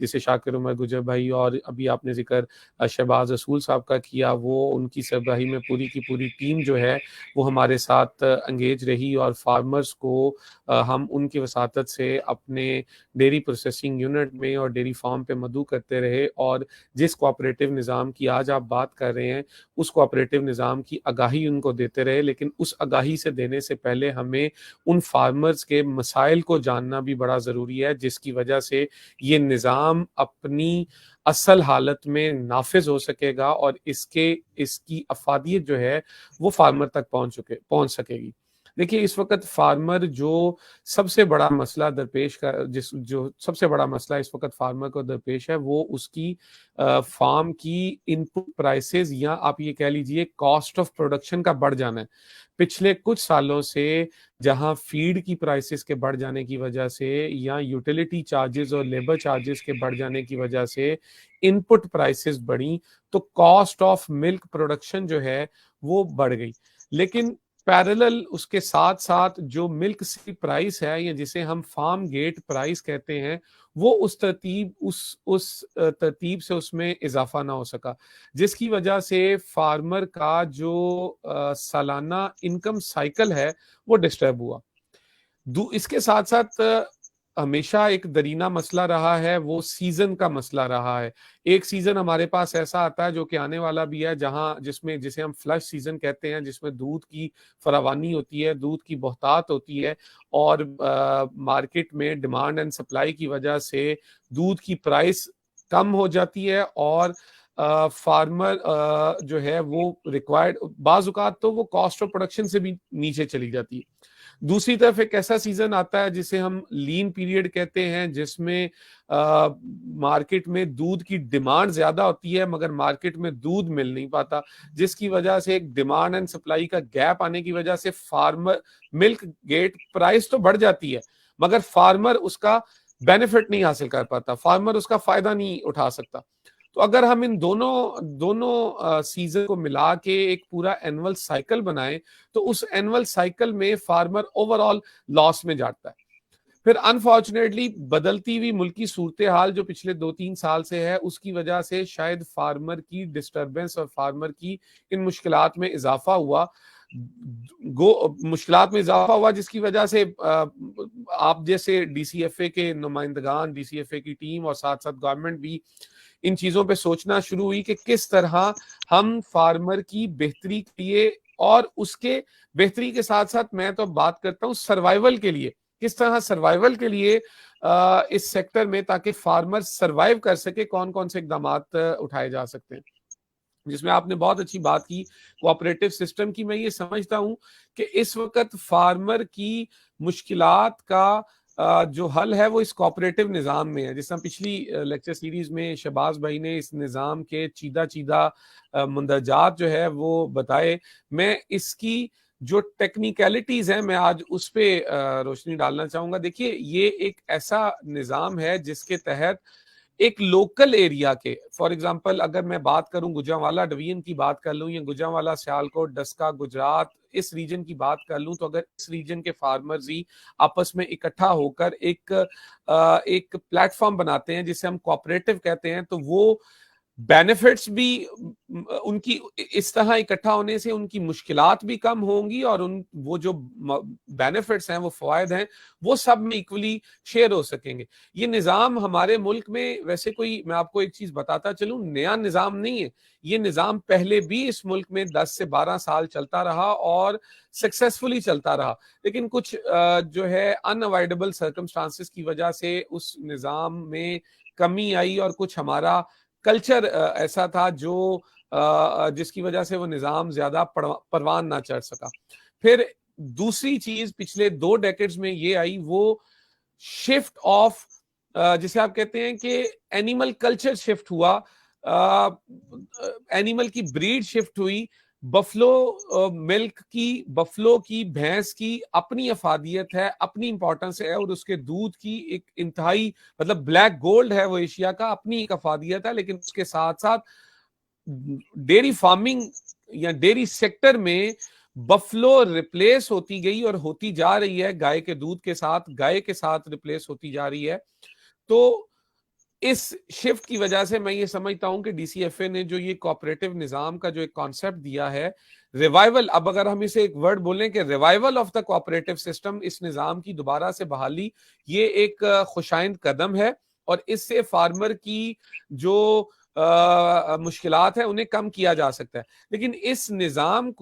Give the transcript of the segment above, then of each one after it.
جسے شاکر عمر گجر بھائی اور ابھی آپ نے ذکر شہباز رسول صاحب کا کیا، وہ ان کی سربراہی میں پوری کی پوری ٹیم جو ہے وہ ہمارے ساتھ انگیج رہی اور فارمرز کو ہم ان کی وساطت سے اپنے ڈیری پروسیسنگ یونٹ میں اور ڈیری فارم پہ مدعو کرتے رہے، اور جس کوآپریٹو نظام کی آج آپ بات کر رہے ہیں اس کوآپریٹو نظام کی آگاہی ان کو دیتے رہے، لیکن اس آگاہی سے دینے سے پہلے ہمیں ان فارمرز کے مسائل کو جاننا بھی بڑا ضروری ہے، جس کی وجہ سے یہ نظام اپنی اصل حالت میں نافذ ہو سکے گا اور اس کی افادیت جو ہے وہ فارمر تک پہنچ سکے گی۔ دیکھیے اس وقت فارمر جو سب سے بڑا مسئلہ درپیش جو سب سے بڑا مسئلہ اس وقت فارمر کو درپیش ہے وہ اس کی فارم کی ان پٹ پرائسز یا آپ یہ کہہ لیجئے کاسٹ آف پروڈکشن کا بڑھ جانا ہے۔ پچھلے کچھ سالوں سے جہاں فیڈ کی پرائسز کے بڑھ جانے کی وجہ سے یا یوٹیلیٹی چارجز اور لیبر چارجز کے بڑھ جانے کی وجہ سے ان پٹ پرائسز بڑھی تو کاسٹ آف ملک پروڈکشن جو ہے وہ بڑھ گئی، لیکن پیرلل اس کے ساتھ ساتھ جو ملک سی پرائس ہے یا جسے ہم فارم گیٹ پرائس کہتے ہیں وہ اس ترتیب سے اس میں اضافہ نہ ہو سکا، جس کی وجہ سے فارمر کا جو سالانہ انکم سائیکل ہے وہ ڈسٹرب ہوا۔ اس کے ساتھ ساتھ ہمیشہ ایک درینہ مسئلہ رہا ہے وہ سیزن کا مسئلہ رہا ہے۔ ایک سیزن ہمارے پاس ایسا آتا ہے جو کہ آنے والا بھی ہے جسے ہم فلش سیزن کہتے ہیں، جس میں دودھ کی فراوانی ہوتی ہے، دودھ کی بہتات ہوتی ہے اور مارکیٹ میں ڈیمانڈ اینڈ سپلائی کی وجہ سے دودھ کی پرائس کم ہو جاتی ہے اور فارمر جو ہے وہ ریکوائرڈ بعض اوقات تو وہ کاسٹ آف پروڈکشن سے بھی نیچے چلی جاتی ہے۔ دوسری طرف ایک ایسا سیزن آتا ہے جسے ہم لین پیریڈ کہتے ہیں، جس میں مارکیٹ میں دودھ کی ڈیمانڈ زیادہ ہوتی ہے مگر مارکیٹ میں دودھ مل نہیں پاتا، جس کی وجہ سے ایک ڈیمانڈ اینڈ سپلائی کا گیپ آنے کی وجہ سے فارمر ملک گیٹ پرائس تو بڑھ جاتی ہے مگر فارمر اس کا بینیفٹ نہیں حاصل کر پاتا، فارمر اس کا فائدہ نہیں اٹھا سکتا۔ تو اگر ہم ان دونوں سیزن کو ملا کے ایک پورا اینول سائیکل بنائیں تو اس اینول سائیکل میں فارمر اوور آل لاس میں جاتا ہے۔ پھر انفارچونیٹلی بدلتی ہوئی ملکی صورتحال جو پچھلے 2-3 سال سے ہے اس کی وجہ سے شاید فارمر کی ڈسٹربنس اور فارمر کی ان مشکلات میں اضافہ ہوا جس کی وجہ سے آپ جیسے DCFA کے نمائندگان، DCFA کی ٹیم اور ساتھ ساتھ گورنمنٹ بھی ان چیزوں پہ سوچنا شروع ہوئی کہ کس طرح ہم فارمر کی بہتری کے لیے اور اس کے بہتری کے ساتھ ساتھ میں تو بات کرتا ہوں سروائیول کے لیے، کس طرح سروائیول کے لیے اس سیکٹر میں تاکہ فارمر سروائیو کر سکے کون کون سے اقدامات اٹھائے جا سکتے ہیں، جس میں آپ نے بہت اچھی بات کی کوآپریٹو سسٹم کی۔ میں یہ سمجھتا ہوں کہ اس وقت فارمر کی مشکلات کا جو حل ہے وہ اس کوآپریٹو نظام میں ہے، جس طرح پچھلی لیکچر سیریز میں شہباز بھائی نے اس نظام کے چیدہ مندرجات جو ہے وہ بتائے۔ میں اس کی جو ٹیکنیکلٹیز ہیں میں آج اس پہ روشنی ڈالنا چاہوں گا۔ دیکھیے یہ ایک ایسا نظام ہے جس کے تحت ایک لوکل ایریا کے فار ایگزامپل اگر میں بات کروں گجرانوالہ ڈویژن کی بات کر لوں یا گجرانوالہ سیالکوٹ ڈسکا گجرات اس ریجن کی بات کر لوں تو اگر اس ریجن کے فارمرز ہی آپس میں اکٹھا ہو کر ایک پلیٹ فارم بناتے ہیں جسے ہم کوآپریٹو کہتے ہیں تو وہ بینیفٹس بھی ان کی اس طرح اکٹھا ہونے سے ان کی مشکلات بھی کم ہوں گی اور وہ جو بینیفٹس ہیں وہ فوائد ہیں وہ سب میں ایکولی شیئر ہو سکیں گے۔ یہ نظام ہمارے ملک میں ویسے کوئی میں آپ کو ایک چیز بتاتا چلوں نیا نظام نہیں ہے، یہ نظام پہلے بھی اس ملک میں 10 سے 12 سال چلتا رہا اور سکسیسفلی چلتا رہا، لیکن کچھ جو ہے ان اوائڈیبل سرکمسٹانسز کی وجہ سے اس نظام میں کمی آئی اور کچھ ہمارا کلچر ایسا تھا جو جس کی وجہ سے وہ نظام زیادہ پروان نہ چڑھ سکا۔ پھر دوسری چیز پچھلے 2 ڈیکیڈز میں یہ آئی وہ شفٹ آف جسے آپ کہتے ہیں کہ اینیمل کلچر شفٹ ہوا، اینیمل کی بریڈ شفٹ ہوئی، بفلو ملک کی بفلو کی بھینس کی اپنی افادیت ہے، اپنی امپورٹنس ہے اور اس کے دودھ کی ایک انتہائی مطلب بلیک گولڈ ہے وہ ایشیا کا، اپنی ایک افادیت ہے، لیکن اس کے ساتھ ساتھ ڈیری فارمنگ یا ڈیری سیکٹر میں بفلو ریپلیس ہوتی گئی اور ہوتی جا رہی ہے گائے کے دودھ کے ساتھ، گائے کے ساتھ ریپلیس ہوتی جا رہی ہے. تو اس شفٹ کی وجہ سے میں یہ سمجھتا ہوں کہ ڈی سی ایف اے نے جو یہ کوآپریٹو نظام کا جو ایک کانسیپٹ دیا ہے، ریوائول، اب اگر ہم اسے ایک ورڈ بولیں کہ revival of the cooperative system, اس نظام کی دوبارہ سے بحالی، یہ ایک خوشائند قدم ہے اور اس سے فارمر کی جو مشکلات ہیں انہیں کم کیا جا سکتا ہے. لیکن اس نظام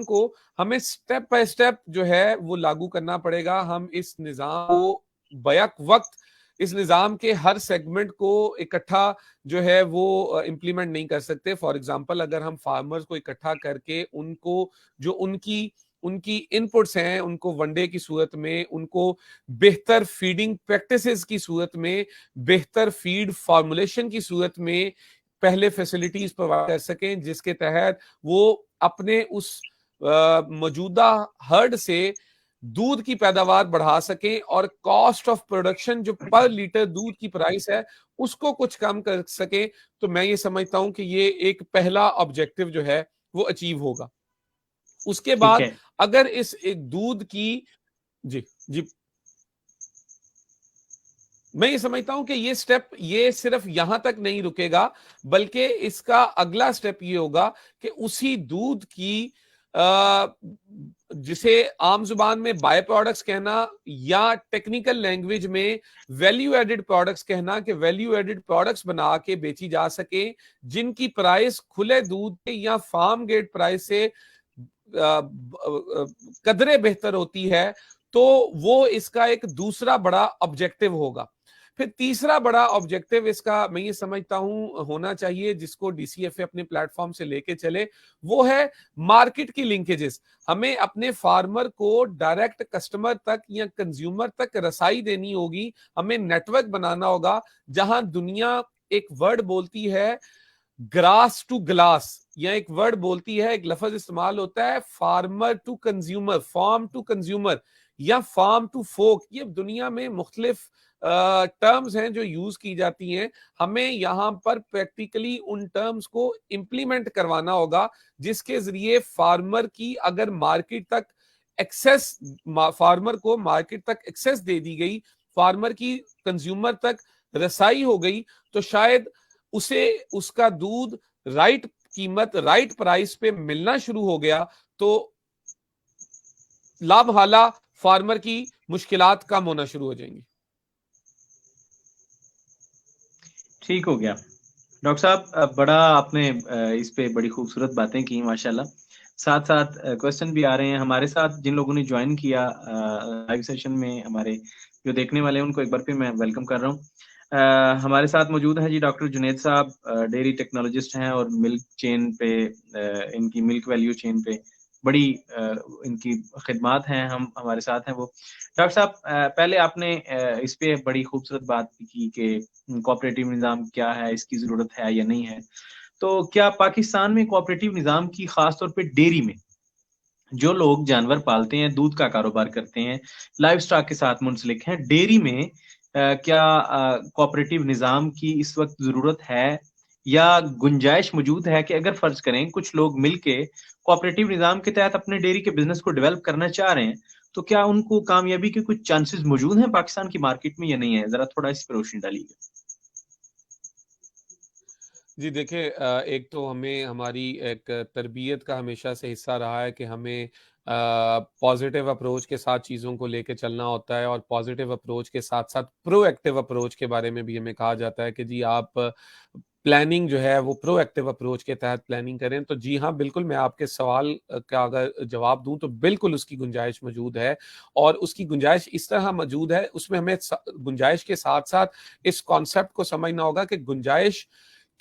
کو ہمیں سٹیپ بائی سٹیپ جو ہے وہ لاگو کرنا پڑے گا. ہم اس نظام کو بیک وقت اس نظام کے ہر سیگمنٹ کو اکٹھا جو ہے وہ امپلیمنٹ نہیں کر سکتے. فار ایگزامپل اگر ہم فارمرز کو اکٹھا کر کے ان کو جو ان کی ان پٹس ہیں ان کو ون ڈے کی صورت میں، ان کو بہتر فیڈنگ پریکٹسز کی صورت میں، بہتر فیڈ فارمولیشن کی صورت میں پہلے فیسلٹیز پرووائڈ کر سکیں جس کے تحت وہ اپنے اس موجودہ ہرڈ سے دودھ کی پیداوار بڑھا سکیں اور کاسٹ آف پروڈکشن جو پر لیٹر دودھ کی پرائس ہے اس کو کچھ کم کر سکیں. تو میں یہ سمجھتا ہوں کہ یہ ایک پہلا آبجیکٹو جو ہے وہ اچیو ہوگا. اس کے بعد اگر اس ایک دودھ کی جی میں یہ سمجھتا ہوں کہ یہ سٹیپ یہ صرف یہاں تک نہیں رکے گا، بلکہ اس کا اگلا سٹیپ یہ ہوگا کہ اسی دودھ کی جسے عام زبان میں بائی پروڈکٹس کہنا یا ٹیکنیکل لینگویج میں ویلیو ایڈڈ پروڈکٹس کہنا، کہ ویلیو ایڈڈ پروڈکٹس بنا کے بیچی جا سکیں جن کی پرائس کھلے دودھ یا فارم گیٹ پرائس سے قدرے بہتر ہوتی ہے. تو وہ اس کا ایک دوسرا بڑا آبجیکٹو ہوگا. پھر تیسرا بڑا آبجیکٹو اس کا میں یہ سمجھتا ہوں ہونا چاہیے جس کو ڈی سی ایف اے اپنے پلیٹ فارم سے لے کے چلے، وہ ہے مارکیٹ کی لنکیجز. ہمیں اپنے فارمر کو ڈائریکٹ کسٹمر تک یا کنزیومر تک رسائی دینی ہوگی. ہمیں نیٹ ورک بنانا ہوگا جہاں دنیا ایک ورڈ بولتی ہے گراس ٹو گلاس، یا ایک ورڈ بولتی ہے، ایک لفظ استعمال ہوتا ہے farmer to consumer, farm to consumer یا فارم ٹو فوک. یہ دنیا میں مختلف ٹرمز ہیں جو یوز کی جاتی ہیں. ہمیں یہاں پر پریکٹیکلی ان ٹرمز کو امپلیمنٹ کروانا ہوگا جس کے ذریعے فارمر کی اگر مارکیٹ تک ایکسس، فارمر کو مارکیٹ تک ایکسس دے دی گئی، فارمر کی کنزیومر تک رسائی ہو گئی، تو شاید اسے اس کا دودھ رائٹ قیمت، رائٹ پرائس پہ ملنا شروع ہو گیا تو لا محالہ فارمر کی مشکلات کم ہونا شروع ہو جائیں گی. ٹھیک ہو گیا ڈاکٹر صاحب، بڑا آپ نے اس پہ بڑی خوبصورت باتیں کی ماشاءاللہ. ساتھ ساتھ کوسچن بھی آ رہے ہیں ہمارے ساتھ. جن لوگوں نے جوائن کیا لائیو سیشن میں، ہمارے جو دیکھنے والے ہیں ان کو ایک بار پھر میں ویلکم کر رہا ہوں. ہمارے ساتھ موجود ہیں جی ڈاکٹر جنید صاحب، ڈیری ٹیکنالوجسٹ ہیں اور ملک چین پہ، ان کی ملک ویلیو چین پہ بڑی ان کی خدمات ہیں. ہمارے ساتھ ہیں وہ. ڈاکٹر صاحب، پہلے آپ نے اس پہ بڑی خوبصورت بات کی کہ کوآپریٹو نظام کیا ہے، اس کی ضرورت ہے یا نہیں ہے. تو کیا پاکستان میں کوآپریٹو نظام کی، خاص طور پہ ڈیری میں جو لوگ جانور پالتے ہیں، دودھ کا کاروبار کرتے ہیں، لائف سٹاک کے ساتھ منسلک ہیں، ڈیری میں کیا کوآپریٹو نظام کی اس وقت ضرورت ہے یا گنجائش موجود ہے کہ اگر فرض کریں کچھ لوگ مل کے کوآپریٹو نظام کے تحت اپنے ڈیری کے بزنس کو ڈیولپ کرنا چاہ رہے ہیں، تو کیا ان کو کامیابی کے کچھ چانسز موجود ہیں پاکستان کی مارکیٹ میں یا نہیں ہے؟ ذرا تھوڑا اس پہ روشنی ڈالیے گا. جی دیکھیں، ایک تو ہمیں ہماری ایک تربیت کا ہمیشہ سے حصہ رہا ہے کہ ہمیں پازیٹیو اپروچ کے ساتھ چیزوں کو لے کے چلنا ہوتا ہے، اور پازیٹیو اپروچ کے ساتھ ساتھ پرو ایکٹیو اپروچ کے بارے میں بھی ہمیں کہا جاتا ہے کہ جی آپ پلاننگ جو ہے وہ پرو ایکٹیو اپروچ کے تحت پلاننگ کریں. تو جی ہاں بالکل، میں آپ کے سوال کا اگر جواب دوں تو بالکل اس کی گنجائش موجود ہے، اور اس کی گنجائش اس طرح موجود ہے، اس میں ہمیں گنجائش کے ساتھ ساتھ اس کانسیپٹ کو سمجھنا ہوگا کہ گنجائش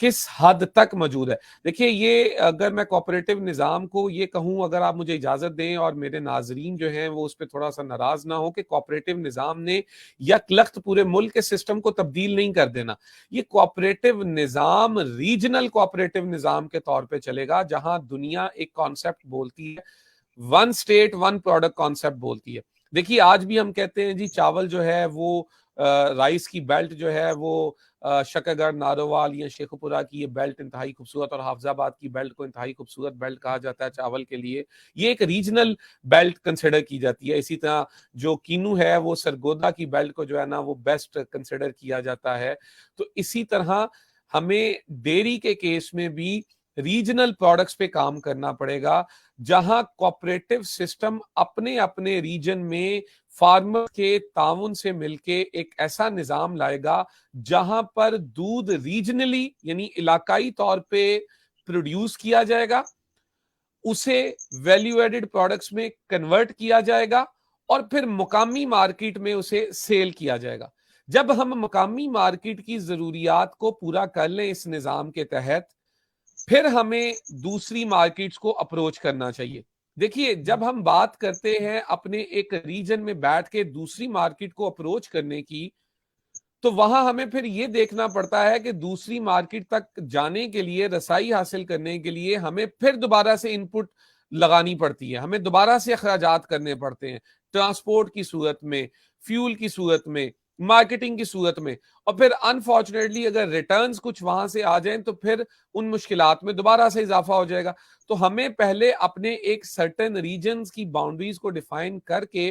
کس حد تک موجود ہے. دیکھیے، یہ اگر میں کوآپریٹو نظام کو یہ کہوں، اگر آپ مجھے اجازت دیں اور میرے ناظرین جو ہیں وہ اس پہ تھوڑا سا ناراض نہ ہو، کہ کوآپریٹو نظام نے یک لخت پورے ملک کے سسٹم کو تبدیل نہیں کر دینا. یہ کوآپریٹو نظام ریجنل کوآپریٹو نظام کے طور پہ چلے گا، جہاں دنیا ایک کانسیپٹ بولتی ہے، one state one product concept بولتی ہے. دیکھیے آج بھی ہم کہتے ہیں جی چاول جو ہے وہ رائس کی بیلٹ جو ہے وہ شکرگڑھ، ناروال یا شیخو پورہ کی یہ بیلٹ انتہائی خوبصورت، اور حافظ آباد کی بیلٹ کو انتہائی خوبصورت بیلٹ کہا جاتا ہے چاول کے لیے. یہ ایک ریجنل بیلٹ کنسیڈر کی جاتی ہے. اسی طرح جو کینو ہے وہ سرگودا کی بیلٹ کو جو ہے نا وہ بیسٹ کنسیڈر کیا جاتا ہے. تو اسی طرح ہمیں ڈیری کے کیس میں بھی ریجنل پروڈکٹس پہ کام کرنا پڑے گا، جہاں کوآپریٹو سسٹم اپنے اپنے ریجن میں فارمر کے تعاون سے مل کے ایک ایسا نظام لائے گا جہاں پر دودھ ریجنلی یعنی علاقائی طور پہ پروڈیوس کیا جائے گا، اسے ویلیو ایڈڈ پروڈکٹس میں کنورٹ کیا جائے گا، اور پھر مقامی مارکیٹ میں اسے سیل کیا جائے گا. جب ہم مقامی مارکیٹ کی ضروریات کو پورا کر لیں اس نظام کے تحت، پھر ہمیں دوسری مارکیٹس کو اپروچ کرنا چاہیے. دیکھیے جب ہم بات کرتے ہیں اپنے ایک ریجن میں بیٹھ کے دوسری مارکیٹ کو اپروچ کرنے کی، تو وہاں ہمیں پھر یہ دیکھنا پڑتا ہے کہ دوسری مارکیٹ تک جانے کے لیے، رسائی حاصل کرنے کے لیے ہمیں پھر دوبارہ سے ان پٹ لگانی پڑتی ہے، ہمیں دوبارہ سے اخراجات کرنے پڑتے ہیں، ٹرانسپورٹ کی صورت میں، فیول کی صورت میں، مارکیٹنگ کی صورت میں، اور پھر انفارچونیٹلی اگر ریٹرنز کچھ وہاں سے آ جائیں تو پھر ان مشکلات میں دوبارہ سے اضافہ ہو جائے گا. تو ہمیں پہلے اپنے ایک سرٹن ریجنز کی باؤنڈریز کو ڈیفائن کر کے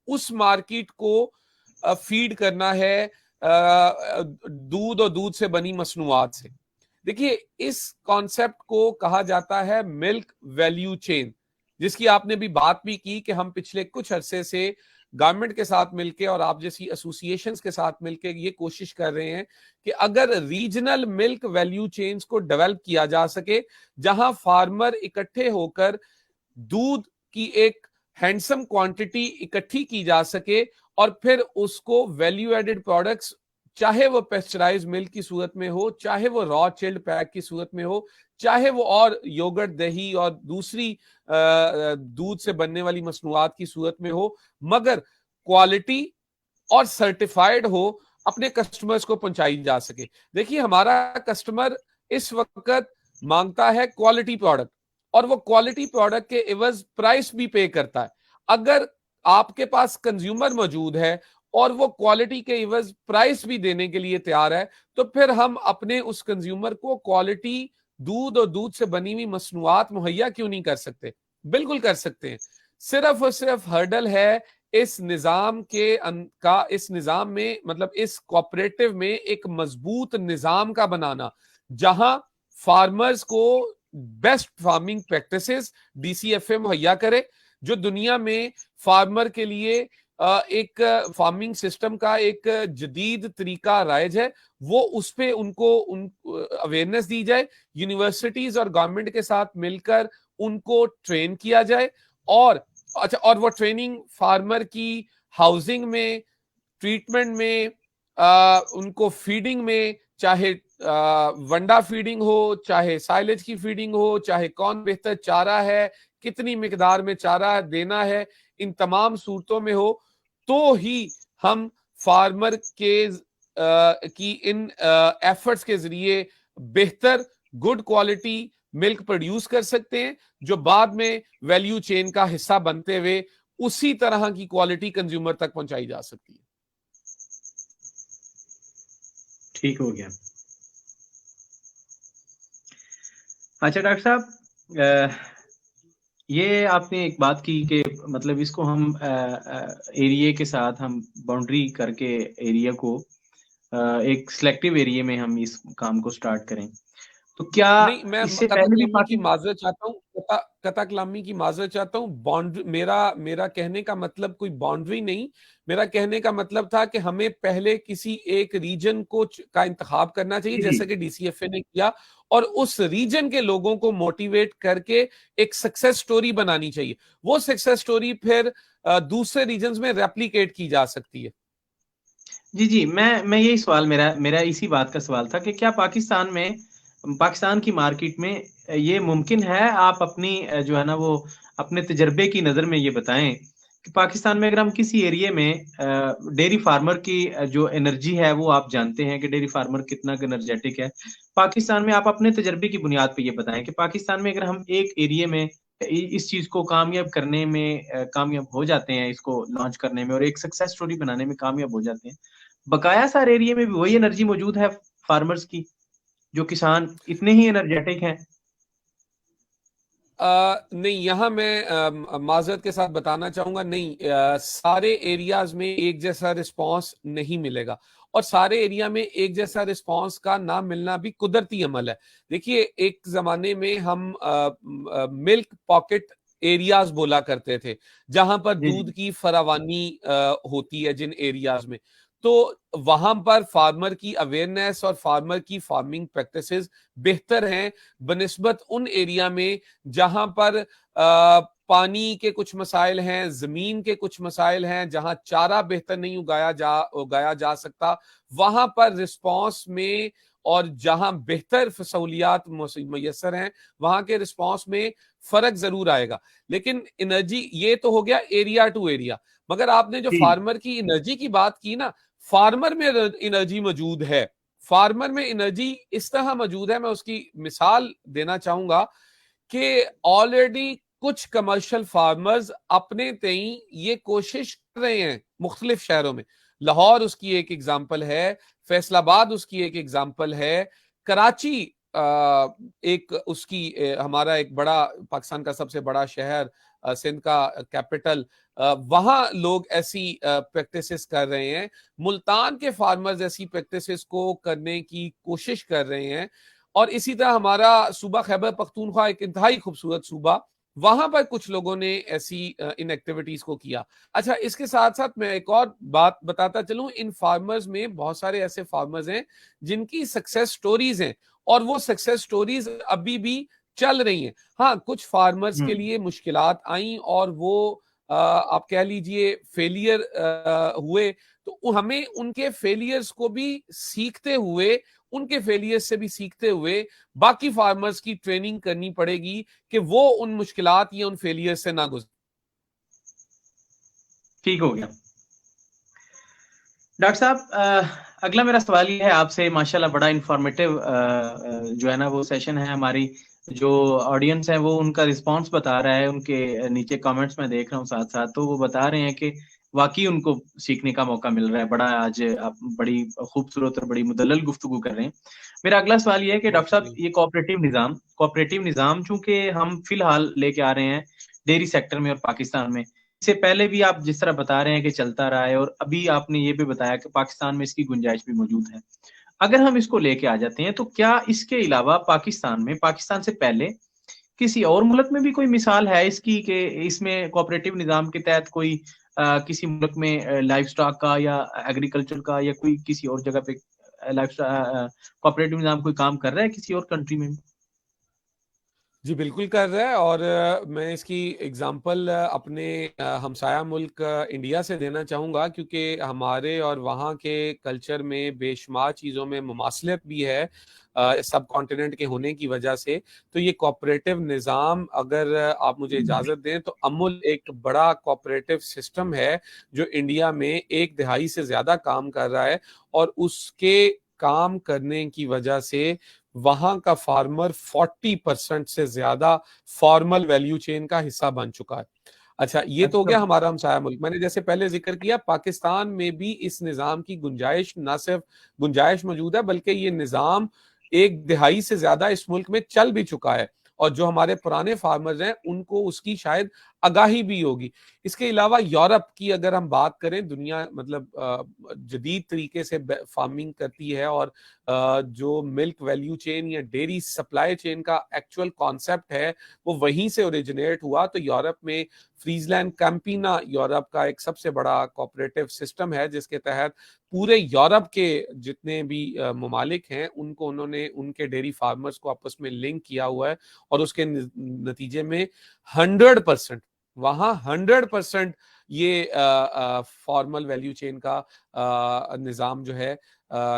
اس مارکیٹ کو فیڈ کرنا ہے دودھ اور دودھ سے بنی مصنوعات سے. دیکھیے اس کانسیپٹ کو کہا جاتا ہے ملک ویلیو چین، جس کی آپ نے بھی بات بھی کی کہ ہم پچھلے کچھ عرصے سے گورنمنٹ کے ساتھ مل کے اور آپ جیسی ایسوسیشنز کے ساتھ مل کے یہ کوشش کر رہے ہیں کہ اگر ریجنل ملک ویلیو چینز کو ڈیولپ کیا جا سکے، جہاں فارمر اکٹھے ہو کر دودھ کی ایک ہینڈسم کوانٹٹی اکٹھی کی جا سکے، اور پھر اس کو ویلیو ایڈڈ پروڈکٹس، چاہے وہ پیسچرائز ملک کی صورت میں ہو، چاہے وہ را چلڈ پیک کی صورت میں ہو، چاہے وہ اور یوگرٹ، دہی اور دوسری دودھ سے بننے والی مصنوعات کی صورت میں ہو، مگر کوالٹی اور سرٹیفائیڈ ہو، اپنے کسٹمرز کو پہنچائی جا سکے. دیکھیے ہمارا کسٹمر اس وقت مانگتا ہے کوالٹی پروڈکٹ، اور وہ کوالٹی پروڈکٹ کے عوض پرائس بھی پے کرتا ہے. اگر آپ کے پاس کنزیومر موجود ہے اور وہ کوالٹی کے عوض پرائس بھی دینے کے لیے تیار ہے، تو پھر ہم اپنے اس کنزیومر کو کوالٹی دودھ اور دودھ سے بنی ہوئی مصنوعات مہیا کیوں نہیں کر سکتے؟ بالکل کر سکتے ہیں. صرف اور صرف ہرڈل ہے اس نظام اس نظام میں، مطلب اس کوآپریٹو میں ایک مضبوط نظام کا بنانا، جہاں فارمرز کو best farming practices D C F A مہیا کرے، جو دنیا میں فارمر کے لیے ایک فارمنگ سسٹم کا ایک جدید طریقہ رائج ہے، وہ اس پہ ان کو اویئرنیس دی جائے، یونیورسٹیز اور گورنمنٹ کے ساتھ مل کر ان کو ٹرین کیا جائے، اور وہ ٹریننگ فارمر کی ہاؤسنگ میں، ٹریٹمنٹ میں، ان کو فیڈنگ میں، چاہے ونڈا فیڈنگ ہو، چاہے سائلج کی فیڈنگ ہو، چاہے کون بہتر چارہ ہے، کتنی مقدار میں چارہ دینا ہے، ان تمام صورتوں میں ہو، تو ہی ہم فارمر کی ان ایفرٹس کے ذریعے بہتر گڈ کوالٹی ملک پروڈیوس کر سکتے ہیں، جو بعد میں ویلیو چین کا حصہ بنتے ہوئے اسی طرح کی کوالٹی کنزیومر تک پہنچائی جا سکتی ہے. ٹھیک ہو گیا. اچھا ڈاکٹر صاحب، یہ آپ نے ایک بات کی کہ مطلب اس کو ہم ایریے کے ساتھ ہم باؤنڈری کر کے ایریا کو ایک سلیکٹیو ایریے میں ہم اس کام کو سٹارٹ کریں، تو کیا نہیں، میں اس سے قطع پہلے بھی کلامی کی معذرت چاہتا ہوں، قطع کلامی کی معذرت چاہتا ہوں. باؤنڈری میرا کہنے کا مطلب کوئی باؤنڈری نہیں، میرا کہنے کا مطلب تھا کہ ہمیں پہلے کسی ایک ریجن کا انتخاب کرنا چاہیے، جیسا کہ ڈی سی ایف اے نے کیا، اور اس ریجن کے لوگوں کو موٹیویٹ کر کے ایک سکسیس سٹوری بنانی چاہیے. وہ سکسیس سٹوری پھر دوسرے ریجنز میں ریپلیکیٹ کی جا سکتی ہے. جی میں یہی سوال، میرا اسی بات کا سوال تھا کہ کیا پاکستان کی مارکیٹ میں یہ ممکن ہے؟ آپ اپنی جو ہے نا وہ اپنے تجربے کی نظر میں یہ بتائیں کہ پاکستان میں اگر ہم کسی ایریے میں ڈیری فارمر کی جو انرجی ہے، وہ آپ جانتے ہیں کہ ڈیری فارمر کتنا انرجیٹک ہے پاکستان میں، آپ اپنے تجربے کی بنیاد پہ یہ بتائیں کہ پاکستان میں اگر ہم ایک ایریے میں اس چیز کو کامیاب کرنے میں کامیاب ہو جاتے ہیں، اس کو لانچ کرنے میں اور ایک سکسیس سٹوری بنانے میں کامیاب ہو جاتے ہیں، بقایا سارے ایریا میں بھی وہی انرجی موجود ہے فارمرز کی، جو کسان اتنے ہی انرجیٹک ہیں؟ نہیں، یہاں میں معذرت کے ساتھ بتانا چاہوں گا، نہیں، سارے ایریاز میں ایک جیسا رسپانس نہیں ملے گا، اور سارے ایریا میں ایک جیسا رسپانس کا نہ ملنا بھی قدرتی عمل ہے۔ دیکھیے، ایک زمانے میں ہم ملک پاکٹ ایریاز بولا کرتے تھے، جہاں پر جی جی دودھ کی فراوانی ہوتی ہے جن ایریاز میں، تو وہاں پر فارمر کی اویئرنیس اور فارمر کی فارمنگ پریکٹسز بہتر ہیں بنسبت ان ایریا میں جہاں پر پانی کے کچھ مسائل ہیں، زمین کے کچھ مسائل ہیں، جہاں چارہ بہتر نہیں اگایا جا سکتا، وہاں پر رسپانس میں، اور جہاں بہتر سہولیات میسر ہیں وہاں کے رسپانس میں فرق ضرور آئے گا۔ لیکن انرجی یہ تو ہو گیا ایریا ٹو ایریا، مگر آپ نے جو جی فارمر کی انرجی کی بات کی نا، فارمر میں انرجی موجود ہے، فارمر میں انرجی اس طرح موجود ہے، میں اس کی مثال دینا چاہوں گا کہ آلریڈی کچھ کمرشل فارمرز اپنے تئیں یہ کوشش کر رہے ہیں مختلف شہروں میں۔ لاہور اس کی ایک ایگزامپل ہے، فیصل آباد اس کی ایک ایگزامپل ہے، کراچی ایک اس کی ہمارا ایک بڑا پاکستان کا سب سے بڑا شہر، سندھ کا کیپٹل، وہاں لوگ ایسی پریکٹسز کر رہے ہیں، ملتان کے فارمرز ایسی پریکٹسز کو کرنے کی کوشش کر رہے ہیں، اور اسی طرح ہمارا صوبہ خیبر پختونخوا ایک انتہائی خوبصورت صوبہ، وہاں پر کچھ لوگوں نے ایسی ان ایکٹیویٹیز کو کیا۔ اچھا، اس کے ساتھ ساتھ میں ایک اور بات بتاتا چلوں، ان فارمرز میں بہت سارے ایسے فارمرز ہیں جن کی سکسیس سٹوریز ہیں، اور وہ سکسیس سٹوریز ابھی بھی چل رہی ہیں۔ ہاں، کچھ فارمرز کے لیے مشکلات آئیں اور وہ آپ کہہ لیجئے فیلئر ہوئے، تو ہمیں ان کے فیلئرز کو بھی سیکھتے ہوئے، ان کے فیلئر سے بھی سیکھتے ہوئے باقی فارمرز کی ٹریننگ کرنی پڑے گی کہ وہ ان مشکلات یا ان فیلئر سے نہ گزرے۔ ٹھیک ہو گیا ڈاکٹر صاحب، اگلا میرا سوال یہ ہے آپ سے، ماشاءاللہ بڑا انفارمیٹیو جو ہے نا وہ سیشن ہے، ہماری جو آڈینس ہے وہ ان کا رسپانس بتا رہا ہے، ان کے نیچے کامنٹس میں دیکھ رہا ہوں ساتھ ساتھ، تو وہ بتا رہے ہیں کہ واقعی ان کو سیکھنے کا موقع مل رہا ہے، بڑا آج آپ بڑی خوبصورت اور بڑی مدلل گفتگو کر رہے ہیں۔ میرا اگلا سوال یہ ہے کہ ڈاکٹر صاحب، یہ کوآپریٹو نظام چونکہ ہم فی الحال لے کے آ رہے ہیں ڈیری سیکٹر میں اور پاکستان میں، اس سے پہلے بھی آپ جس طرح بتا رہے ہیں کہ چلتا رہا ہے، اور ابھی آپ نے یہ بھی بتایا کہ پاکستان میں اس کی گنجائش بھی موجود ہے، اگر ہم اس کو لے کے آ جاتے ہیں تو کیا اس کے علاوہ پاکستان سے پہلے کسی اور ملک میں بھی کوئی مثال ہے اس کی کہ اس میں کوآپریٹو نظام کے تحت کوئی کسی ملک میں لائف سٹاک کا یا ایگریکلچر کا یا کوئی کسی اور جگہ پہ کوآپریٹو نظام کوئی کام کر رہا ہے کسی اور کنٹری میں؟ جی بالکل کر رہا ہے، اور میں اس کی اگزامپل اپنے ہمسایہ ملک انڈیا سے دینا چاہوں گا، کیونکہ ہمارے اور وہاں کے کلچر میں بے شمار چیزوں میں مماثلت بھی ہے سب کانٹیننٹ کے ہونے کی وجہ سے۔ تو یہ کوآپریٹو نظام، اگر آپ مجھے اجازت دیں تو امول ایک بڑا کوآپریٹو سسٹم ہے جو انڈیا میں 1 دہائی سے زیادہ کام کر رہا ہے، اور اس کے کام کرنے کی وجہ سے وہاں کا فارمر 40% سے زیادہ فارمل ویلیو چین کا حصہ بن چکا ہے۔ اچھا، یہ تو ہو اچھا گیا ہمارا ہمسایہ ملک۔ میں نے جیسے پہلے ذکر کیا، پاکستان میں بھی اس نظام کی گنجائش، نہ صرف گنجائش موجود ہے بلکہ یہ نظام 1 دہائی سے زیادہ اس ملک میں چل بھی چکا ہے، اور جو ہمارے پرانے فارمرز ہیں ان کو اس کی شاید آگاہی بھی ہوگی۔ اس کے علاوہ یورپ کی اگر ہم بات کریں، دنیا مطلب جدید طریقے سے فارمنگ کرتی ہے، اور جو ملک ویلیو چین یا ڈیری سپلائی چین کا ایکچوئل کانسیپٹ ہے وہ وہیں سے اوریجنیٹ ہوا۔ تو یورپ میں فریز لینڈ کیمپینا یورپ کا ایک سب سے بڑا کوآپریٹو سسٹم ہے، جس کے تحت پورے یورپ کے جتنے بھی ممالک ہیں ان کو انہوں نے ان کے ڈیری فارمرز کو آپس میں لنک کیا ہوا ہے، اور اس کے نتیجے میں 100% وہاں 100% یہ فارمل ویلیو چین کا نظام جو ہے،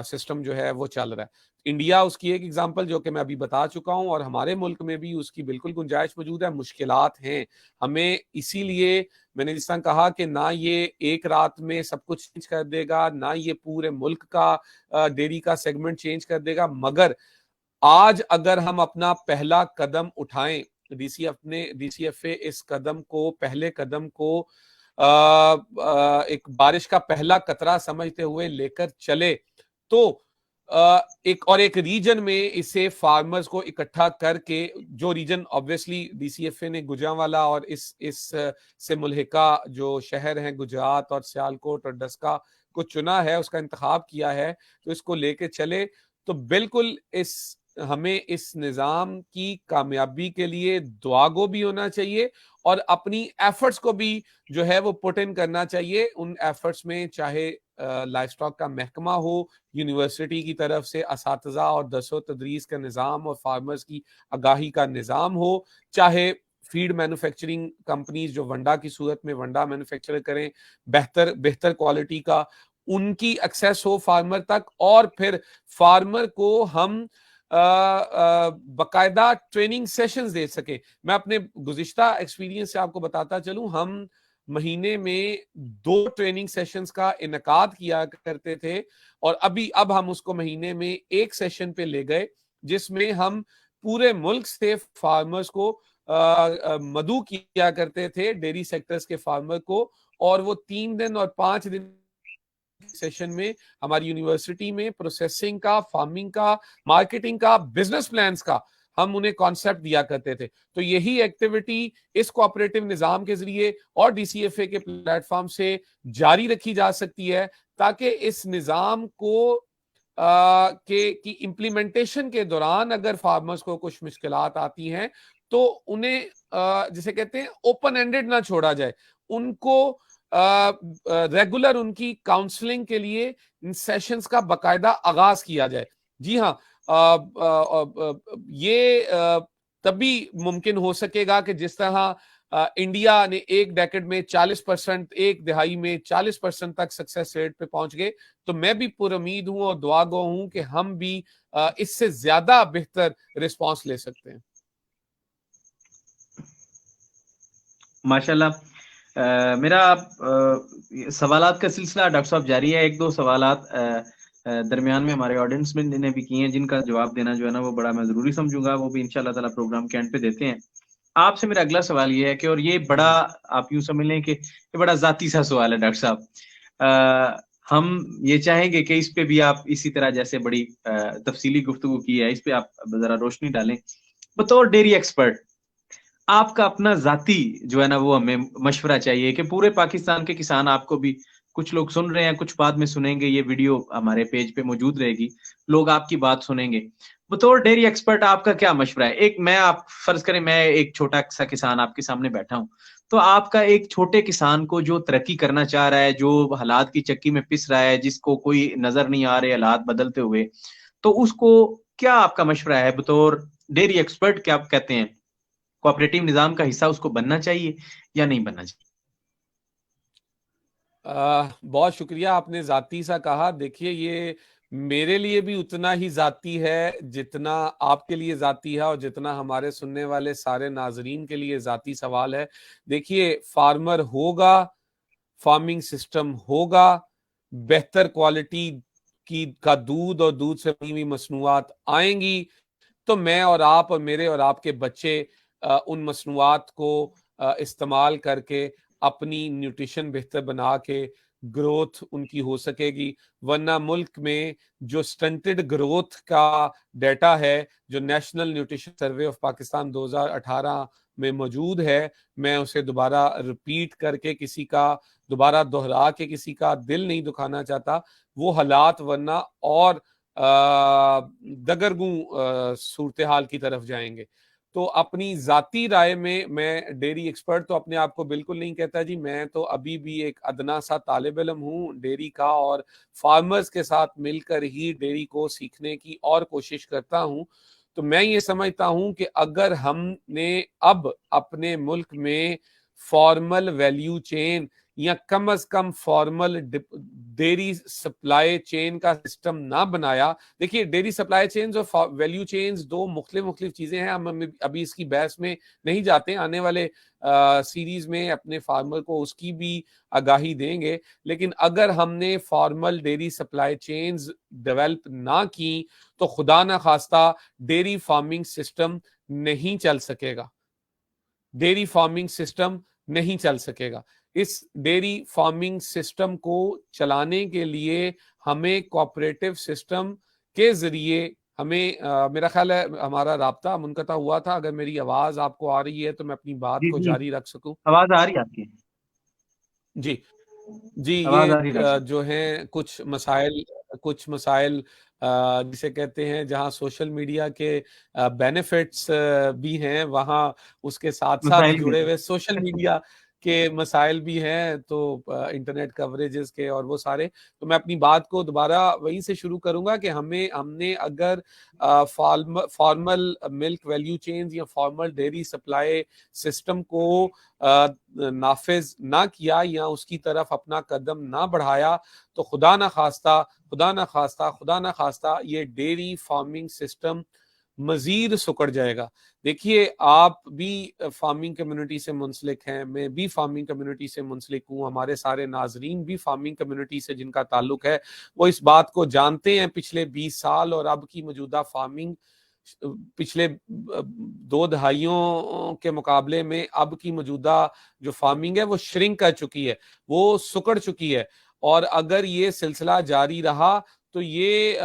سسٹم جو ہے وہ چل رہا ہے۔ انڈیا اس کی ایک ایگزامپل جو کہ میں ابھی بتا چکا ہوں، اور ہمارے ملک میں بھی اس کی بالکل گنجائش موجود ہے۔ مشکلات ہیں، ہمیں اسی لیے میں نے جس طرح کہا کہ نہ یہ ایک رات میں سب کچھ چینج کر دے گا، نہ یہ پورے ملک کا ڈیری کا سیگمنٹ چینج کر دے گا، مگر آج اگر ہم اپنا پہلا قدم اٹھائیں ڈی سی ایف اے اس قدم کو پہلے قدم کو ایک بارش کا پہلا قطرہ سمجھتے ہوئے لے کر چلے تو ایک ریجن میں اسے فارمرز کو اکٹھا کر کے، جو region obviously D C F A نے گوجرانوالا اور اس سے ملحقہ جو شہر ہیں گجرات اور سیالکوٹ اور ڈسکا کو چنا ہے، اس کا انتخاب کیا ہے، تو اس کو لے کے چلے تو بالکل ہمیں اس نظام کی کامیابی کے لیے دعا گو بھی ہونا چاہیے اور اپنی ایفرٹس کو بھی جو ہے وہ پٹ ان کرنا چاہیے. ان ایفرٹس میں چاہے لائف سٹاک کا محکمہ ہو، یونیورسٹی کی طرف سے اساتذہ اور درس و تدریس کا نظام اور فارمرز کی آگاہی کا نظام ہو، چاہے فیڈ مینوفیکچرنگ کمپنیز جو ونڈا کی صورت میں ونڈا مینوفیکچر کریں بہتر کوالٹی کا، ان کی ایکسیس ہو فارمر تک، اور پھر فارمر کو ہم باقاعدہ ٹریننگ سیشنز دے سکیں. میں اپنے گزشتہ ایکسپیرینس سے آپ کو بتاتا چلوں، ہم مہینے میں 2 ٹریننگ سیشنز کا انعقاد کیا کرتے تھے، اور اب ہم اس کو مہینے میں 1 سیشن پہ لے گئے، جس میں ہم پورے ملک سے فارمرز کو مدعو کیا کرتے تھے، ڈیری سیکٹرز کے فارمر کو، اور وہ 3 دن اور 5 دن سیشن میں ہماری یونیورسٹی میں پروسیسنگ کا، فارمنگ کا، مارکیٹنگ کا، بزنس پلانز کا ہم انہیں کانسیپٹ دیا کرتے تھے. تو یہی ایکٹیویٹی اس کوآپریٹو نظام کے ذریعے اور ڈی سی ایف اے کے پلیٹ فارم سے جاری رکھی جا سکتی ہے، تاکہ اس نظام کو کی امپلیمنٹیشن کے دوران اگر فارمرز کو کچھ مشکلات آتی ہیں تو انہیں جسے کہتے ہیں اوپن اینڈڈ نہ چھوڑا جائے، ان کو ریگولر ان کی کاؤنسلنگ کے لیے ان سیشنز کا باقاعدہ آغاز کیا جائے. جی ہاں، یہ تبھی ممکن ہو سکے گا کہ جس طرح انڈیا نے ایک ڈیکڈ میں 40%، ایک دہائی میں 40% تک سکسیس ریٹ پہ پہنچ گئے. تو میں بھی پر امید ہوں اور دعا گو ہوں کہ ہم بھی اس سے زیادہ بہتر رسپانس لے سکتے ہیں. ماشاءاللہ. میرا سوالات کا سلسلہ ڈاکٹر صاحب جاری ہے. 1-2 سوالات درمیان میں ہمارے آڈینس میں نے بھی کیے ہیں، جن کا جواب دینا جو ہے نا وہ بڑا میں ضروری سمجھوں گا، وہ بھی انشاءاللہ تعالی پروگرام کے اینڈ پہ دیتے ہیں. آپ سے میرا اگلا سوال یہ ہے کہ، اور یہ بڑا آپ یوں سمجھ لیں کہ یہ بڑا ذاتی سا سوال ہے ڈاکٹر صاحب، ہم یہ چاہیں گے کہ اس پہ بھی آپ اسی طرح جیسے بڑی تفصیلی گفتگو کی ہے، اس پہ آپ ذرا روشنی ڈالیں. بطور ڈیری ایکسپرٹ آپ کا اپنا ذاتی جو ہے نا وہ ہمیں مشورہ چاہیے کہ پورے پاکستان کے کسان، آپ کو بھی کچھ لوگ سن رہے ہیں، کچھ بعد میں سنیں گے، یہ ویڈیو ہمارے پیج پہ موجود رہے گی، لوگ آپ کی بات سنیں گے. بطور ڈیری ایکسپرٹ آپ کا کیا مشورہ ہے؟ آپ فرض کریں میں ایک چھوٹا سا کسان آپ کے سامنے بیٹھا ہوں، تو آپ کا ایک چھوٹے کسان کو جو ترقی کرنا چاہ رہا ہے، جو حالات کی چکی میں پس رہا ہے، جس کو کوئی نظر نہیں آ رہے حالات بدلتے ہوئے، تو اس کو کیا آپ کا مشورہ ہے بطور ڈیری ایکسپرٹ؟ کیا آپ کہتے ہیں کوآپریٹو نظام کا حصہ اس کو بننا چاہیے یا نہیں بننا چاہیے؟ بہت شکریہ، آپ نے ذاتی سا کہا. دیکھیے، یہ میرے لیے بھی اتنا ہی ذاتی ہے جتنا آپ کے لیے ذاتی ہے، اور جتنا ہمارے سننے والے سارے ناظرین کے لیے ذاتی سوال ہے. دیکھیے، فارمر ہوگا، فارمنگ سسٹم ہوگا، بہتر کوالٹی کا دودھ اور دودھ سے بنی ہوئی مصنوعات آئیں گی، تو میں اور آپ اور میرے اور آپ کے بچے ان مصنوعات کو استعمال کر کے اپنی نیوٹریشن بہتر بنا کے گروتھ ان کی ہو سکے گی. ورنہ ملک میں جو سٹنٹڈ گروتھ کا ڈیٹا ہے، جو national nutrition survey of Pakistan 2018 میں موجود ہے، میں اسے دوبارہ ریپیٹ کر کے دوبارہ دہرا کے کسی کا دل نہیں دکھانا چاہتا. وہ حالات ورنہ اور دگرگوں صورتحال کی طرف جائیں گے. تو اپنی ذاتی رائے میں ڈیری ایکسپرٹ تو اپنے آپ کو بالکل نہیں کہتا جی. میں تو ابھی بھی ایک ادنا سا طالب علم ہوں ڈیری کا، اور فارمرز کے ساتھ مل کر ہی ڈیری کو سیکھنے کی اور کوشش کرتا ہوں. تو میں یہ سمجھتا ہوں کہ اگر ہم نے اب اپنے ملک میں فارمل ویلیو چین یا کم از کم فارمل ڈیری سپلائی چین کا سسٹم نہ بنایا. دیکھیے، ڈیری سپلائی چینز اور ویلیو چینز 2 مختلف چیزیں ہیں. ہم ابھی اس کی بحث میں نہیں جاتے، آنے والے سیریز میں اپنے فارمر کو اس کی بھی آگاہی دیں گے. لیکن اگر ہم نے formal dairy supply chains develop نہ کی تو خدا نہ خواستہ ڈیری فارمنگ سسٹم نہیں چل سکے گا. ڈیری فارمنگ سسٹم نہیں چل سکے گا. اس ڈیری فارمنگ سسٹم کو چلانے کے لیے ہمیں کوآپریٹو سسٹم کے ذریعے ہمیں میرا خیال ہے ہمارا رابطہ منقطع ہوا تھا. اگر میری آواز آپ کو آ رہی ہے تو میں اپنی بات کو جاری رکھ سکوں. آواز آ رہی ہے آپ کی؟ جی آواز یہ آ رہی ہے. جو ہیں کچھ مسائل جسے کہتے ہیں جہاں سوشل میڈیا کے بینیفٹس بھی ہیں وہاں اس کے ساتھ ساتھ جڑے ہوئے سوشل میڈیا کے مسائل بھی ہیں, تو انٹرنیٹ کوریجز کے اور وہ سارے. تو میں اپنی بات کو دوبارہ وہیں سے شروع کروں گا کہ ہم نے اگر فارمل ملک ویلیو چینز یا فارمل ڈیری سپلائی سسٹم کو نافذ نہ کیا یا اس کی طرف اپنا قدم نہ بڑھایا تو خدا نہ خواستہ یہ ڈیری فارمنگ سسٹم مزید سکڑ جائے گا. دیکھیے آپ بھی فارمنگ کمیونٹی سے منسلک ہیں, میں بھی فارمنگ کمیونٹی سے منسلک ہوں, ہمارے سارے ناظرین بھی فارمنگ کمیونٹی سے جن کا تعلق ہے وہ اس بات کو جانتے ہیں. پچھلے 20 سال اور اب کی موجودہ فارمنگ پچھلے 2 دہائیوں کے مقابلے میں اب کی موجودہ جو فارمنگ ہے وہ شرنک کر چکی ہے, وہ سکڑ چکی ہے. اور اگر یہ سلسلہ جاری رہا تو یہ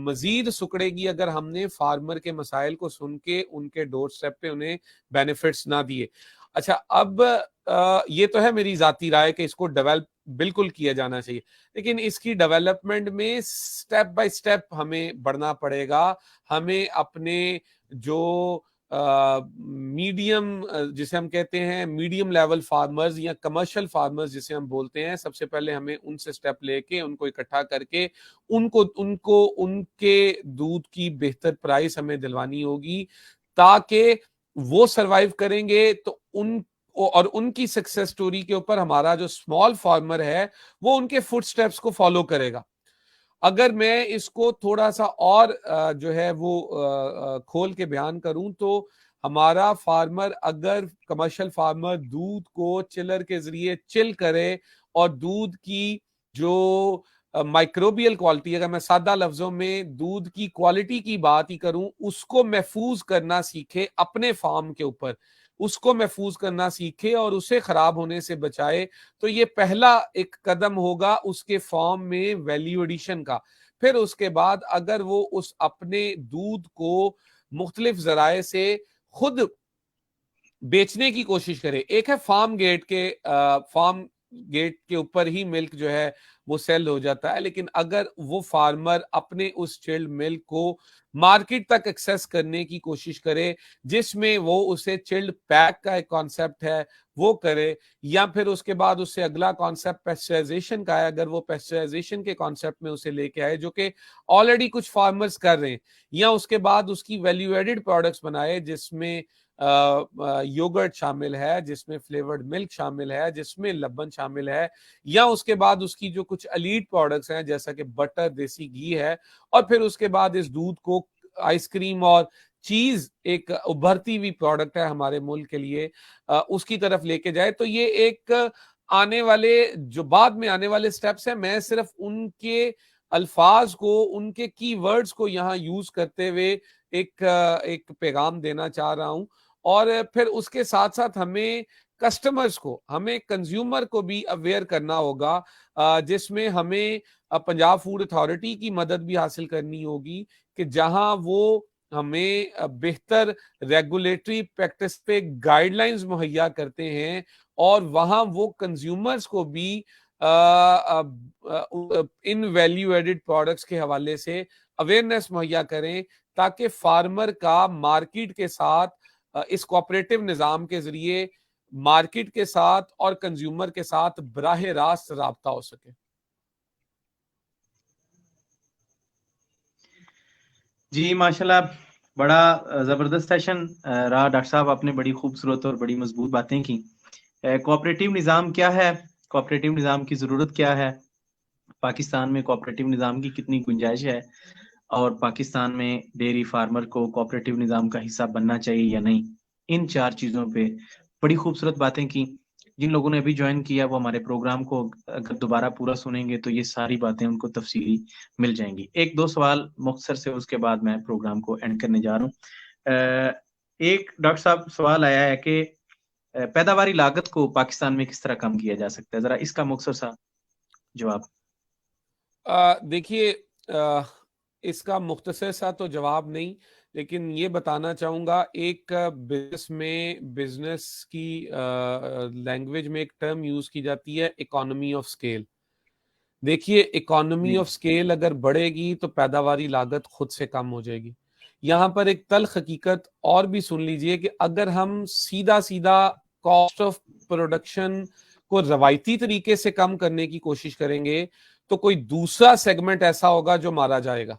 مزید سکڑے گی اگر ہم نے فارمر کے مسائل کو سن کے ان کے ڈور سٹیپ پہ انہیں بینیفٹس نہ دیے. اچھا اب یہ تو ہے میری ذاتی رائے کہ اس کو ڈیولپ بالکل کیا جانا چاہیے, لیکن اس کی ڈیولپمنٹ میں سٹیپ بائی سٹیپ ہمیں بڑھنا پڑے گا. ہمیں اپنے جو میڈیم جسے ہم کہتے ہیں میڈیم لیول فارمرز یا کمرشل فارمرز جسے ہم بولتے ہیں, سب سے پہلے ہمیں ان سے سٹیپ لے کے ان کو اکٹھا کر کے ان کے دودھ کی بہتر پرائس ہمیں دلوانی ہوگی تاکہ وہ سروائیو کریں گے. تو ان کی سکسیس سٹوری کے اوپر ہمارا جو اسمال فارمر ہے وہ ان کے فٹ سٹیپس کو فالو کرے گا. اگر میں اس کو تھوڑا سا اور جو ہے وہ کھول کے بیان کروں تو ہمارا فارمر اگر کمرشل فارمر دودھ کو چلر کے ذریعے چل کرے اور دودھ کی جو مائکروبیل کوالٹی, اگر میں سادہ لفظوں میں دودھ کی کوالٹی کی بات ہی کروں, اس کو محفوظ کرنا سیکھے اپنے فارم کے اوپر, اس کو محفوظ کرنا سیکھے اور اسے خراب ہونے سے بچائے, تو یہ پہلا ایک قدم ہوگا اس کے فارم میں ویلیو ایڈیشن کا. پھر اس کے بعد اگر وہ اس اپنے دودھ کو مختلف ذرائع سے خود بیچنے کی کوشش کرے. ایک ہے فارم گیٹ کے اوپر ہی ملک جو ہے وہ سیل ہو جاتا ہے, لیکن اگر وہ فارمر اپنے اس چلڈ ملک کو مارکیٹ تک ایکسیس کرنے کی کوشش کرے جس میں وہ اسے چلڈ پیک کا ایک کانسیپٹ ہے وہ کرے, یا پھر اس کے بعد اس سے اگلا کانسیپٹ پیسچرائزیشن کا ہے, اگر وہ پیسچرائزیشن کے کانسیپٹ میں اسے لے کے آئے جو کہ آلریڈی کچھ فارمرز کر رہے ہیں, یا اس کے بعد اس کی ویلیو ایڈڈ پروڈکٹس بنائے جس میں یوگرٹ شامل ہے, جس میں فلیورڈ ملک شامل ہے, جس میں لبن شامل ہے, یا اس کے بعد اس کی جو کچھ ایلیٹ پروڈکٹس ہیں جیسا کہ بٹر, دیسی گھی ہے, اور پھر اس کے بعد اس دودھ کو آئس کریم اور چیز ایک ابھرتی ہوئی پروڈکٹ ہے ہمارے ملک کے لیے, اس کی طرف لے کے جائے. تو یہ ایک آنے والے جو بعد میں آنے والے سٹیپس ہیں, میں صرف ان کے الفاظ کو, ان کے کی ورڈز کو یہاں یوز کرتے ہوئے ایک پیغام دینا چاہ رہا ہوں. اور پھر اس کے ساتھ ساتھ ہمیں کسٹمرز کو, ہمیں کنزیومر کو بھی اویئر کرنا ہوگا, جس میں ہمیں پنجاب فوڈ اتھارٹی کی مدد بھی حاصل کرنی ہوگی کہ جہاں وہ ہمیں بہتر ریگولیٹری پریکٹس پہ گائیڈ لائنز مہیا کرتے ہیں, اور وہاں وہ کنزیومرز کو بھی ان ویلیو ایڈڈ پروڈکٹس کے حوالے سے اویئرنیس مہیا کریں تاکہ فارمر کا مارکیٹ کے ساتھ اس کوآپریٹو نظام کے ذریعے مارکیٹ کے ساتھ اور کنزیومر کے ساتھ براہ راست رابطہ ہو سکے. جی ماشاءاللہ, بڑا زبردست سیشن رہا ڈاکٹر صاحب, آپ نے بڑی خوبصورت اور بڑی مضبوط باتیں کی. کوآپریٹو نظام کیا ہے, کوآپریٹو نظام کی ضرورت کیا ہے, پاکستان میں کوآپریٹو نظام کی کتنی گنجائش ہے, اور پاکستان میں ڈیری فارمر کو کوآپریٹو نظام کا حصہ بننا چاہیے یا نہیں, ان 4 چیزوں پہ بڑی خوبصورت باتیں کی. جن لوگوں نے ابھی جوائن کیا وہ ہمارے پروگرام کو اگر دوبارہ پورا سنیں گے تو یہ ساری باتیں ان کو تفصیلی مل جائیں گی. 1-2 سوال مختصر سے, اس کے بعد میں پروگرام کو اینڈ کرنے جا رہا ہوں. ایک ڈاکٹر صاحب سوال آیا ہے کہ پیداواری لاگت کو پاکستان میں کس طرح کم کیا جا سکتا ہے؟ ذرا اس کا مختصر سا جواب. دیکھیے اس کا مختصر سا تو جواب نہیں، لیکن یہ بتانا چاہوں گا، ایک بزنس کی لینگویج میں ایک ٹرم یوز کی جاتی ہے، اکانومی آف اسکیل. دیکھیے اکانومی جی آف اسکیل اگر بڑھے گی تو پیداواری لاگت خود سے کم ہو جائے گی. یہاں پر ایک تلخ حقیقت اور بھی سن لیجئے کہ اگر ہم سیدھا کاسٹ آف پروڈکشن کو روایتی طریقے سے کم کرنے کی کوشش کریں گے تو کوئی دوسرا سیگمنٹ ایسا ہوگا جو مارا جائے گا،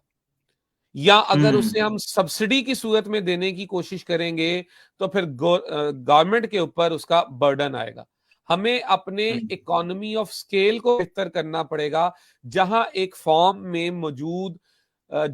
یا اگر اسے ہم سبسڈی کی صورت میں دینے کی کوشش کریں گے تو پھر گورنمنٹ کے اوپر اس کا برڈن آئے گا. ہمیں اپنے اکانومی آف سکیل کو بہتر کرنا پڑے گا، جہاں ایک فارم میں موجود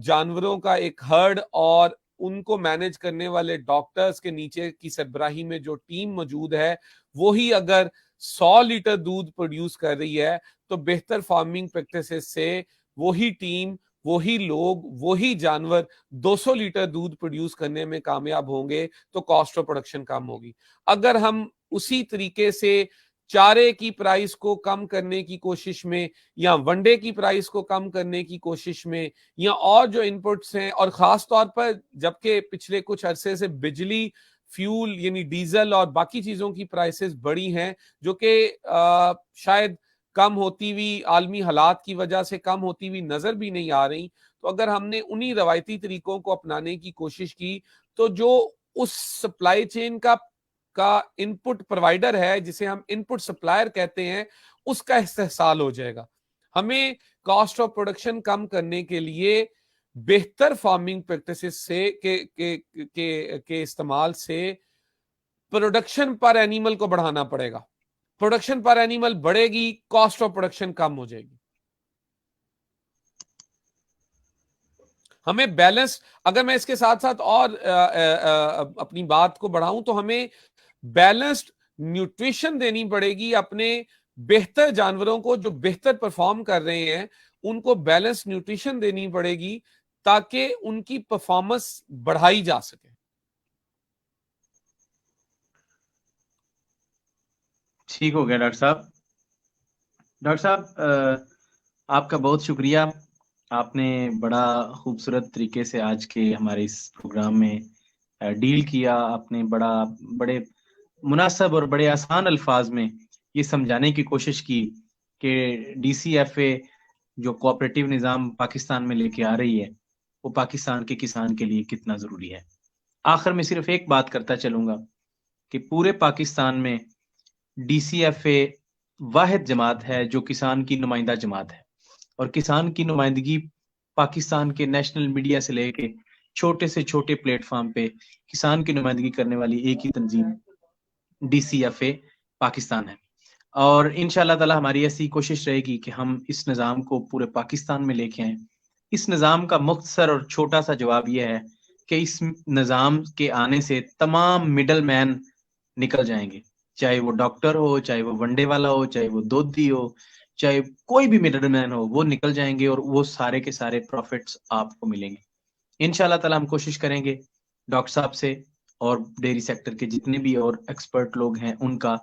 جانوروں کا ایک ہرڈ اور ان کو مینج کرنے والے ڈاکٹرز کے نیچے کی سربراہی میں جو ٹیم موجود ہے، وہی اگر 100 لیٹر دودھ پروڈیوس کر رہی ہے تو بہتر فارمنگ پریکٹسز سے وہی ٹیم، وہی لوگ، وہی جانور 200 لیٹر دودھ پروڈیوس کرنے میں کامیاب ہوں گے تو کاسٹ آف پروڈکشن کم ہوگی. اگر ہم اسی طریقے سے چارے کی پرائس کو کم کرنے کی کوشش میں، یا ونڈے کی پرائس کو کم کرنے کی کوشش میں، یا اور جو انپٹس ہیں، اور خاص طور پر جبکہ پچھلے کچھ عرصے سے بجلی، فیول یعنی ڈیزل اور باقی چیزوں کی پرائسز بڑی ہیں، جو کہ شاید کم ہوتی ہوئی عالمی حالات کی وجہ سے کم ہوتی ہوئی نظر بھی نہیں آ رہی. تو اگر ہم نے انہی روایتی طریقوں کو اپنانے کی کوشش کی تو جو اس سپلائی چین کا ان پٹ پروائیڈر ہے، جسے ہم ان پٹ سپلائر کہتے ہیں، اس کا استحصال ہو جائے گا. ہمیں کاسٹ آف پروڈکشن کم کرنے کے لیے بہتر فارمنگ پریکٹسز سے کے استعمال سے پروڈکشن پر اینیمل کو بڑھانا پڑے گا. پروڈکشن پر اینیمل بڑھے گی، کاسٹ آف پروڈکشن کم ہو جائے گی. ہمیں بیلنس، اگر میں اس کے ساتھ ساتھ اور اپنی بات کو بڑھاؤں تو ہمیں بیلنسڈ نیوٹریشن دینی پڑے گی اپنے بہتر جانوروں کو، جو بہتر پرفارم کر رہے ہیں ان کو بیلنس نیوٹریشن دینی پڑے گی تاکہ ان کی پرفارمنس بڑھائی جا سکے. ٹھیک ہو گیا ڈاکٹر صاحب. ڈاکٹر صاحب آپ کا بہت شکریہ. آپ نے بڑا خوبصورت طریقے سے آج کے ہمارے اس پروگرام میں ڈیل کیا. آپ نے بڑے مناسب اور بڑے آسان الفاظ میں یہ سمجھانے کی کوشش کی کہ ڈی سی ایف اے جو کوآپریٹو نظام پاکستان میں لے کے آ رہی ہے وہ پاکستان کے کسان کے لیے کتنا ضروری ہے. آخر میں صرف ایک بات کرتا چلوں گا کہ پورے پاکستان میں ڈی سی ایف اے واحد جماعت ہے جو کسان کی نمائندہ جماعت ہے، اور کسان کی نمائندگی پاکستان کے نیشنل میڈیا سے لے کے چھوٹے سے چھوٹے پلیٹ فارم پہ کسان کی نمائندگی کرنے والی ایک ہی تنظیم D C F A Pakistan ہے. اور انشاءاللہ تعالی ہماری ایسی کوشش رہے گی کہ ہم اس نظام کو پورے پاکستان میں لے کے آئیں. اس نظام کا مختصر اور چھوٹا سا جواب یہ ہے کہ اس نظام کے آنے سے تمام مڈل مین نکل جائیں گے، چاہے وہ ڈاکٹر ہو، چاہے وہ ونڈے والا ہو، چاہے وہ دودھی ہو، چاہے کوئی بھی مڈل مین ہو، وہ نکل جائیں گے اور وہ سارے کے سارے پروفٹس آپ کو ملیں گے. انشاءاللہ تعالی ہم کوشش کریں گے ڈاکٹر صاحب سے اور ڈیری سیکٹر کے جتنے بھی اور ایکسپرٹ لوگ ہیں ان کا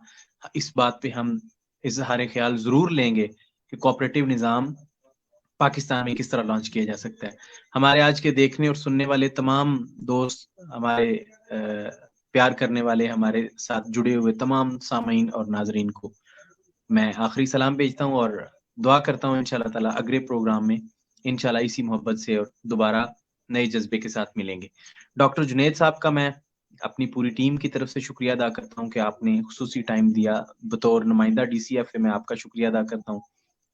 اس بات پہ ہم اظہار خیال ضرور لیں گے کہ کوآپریٹو نظام پاکستان میں کس طرح لانچ کیا جا سکتا ہے. ہمارے آج کے دیکھنے اور سننے والے تمام دوست، ہمارے پیار کرنے والے، ہمارے ساتھ جڑے ہوئے تمام سامعین اور ناظرین کو میں آخری سلام بھیجتا ہوں اور دعا کرتا ہوں انشاءاللہ تعالی اگلے پروگرام میں انشاءاللہ اسی محبت سے اور دوبارہ نئے جذبے کے ساتھ ملیں گے. ڈاکٹر جنید صاحب کا میں اپنی پوری ٹیم کی طرف سے شکریہ ادا کرتا ہوں کہ آپ نے خصوصی ٹائم دیا. بطور نمائندہ ڈی سی ایف اے میں آپ کا شکریہ ادا کرتا ہوں.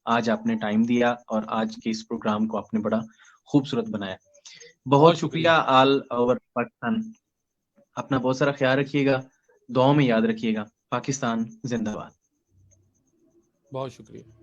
آج آپ نے ٹائم دیا اور آج کے اس پروگرام کو آپ نے بڑا خوبصورت بنایا. بہت شکریہ. All over Pakistan. اپنا بہت سارا خیال رکھیے گا، دعاؤں میں یاد رکھیے گا. پاکستان زندہ باد. بہت شکریہ.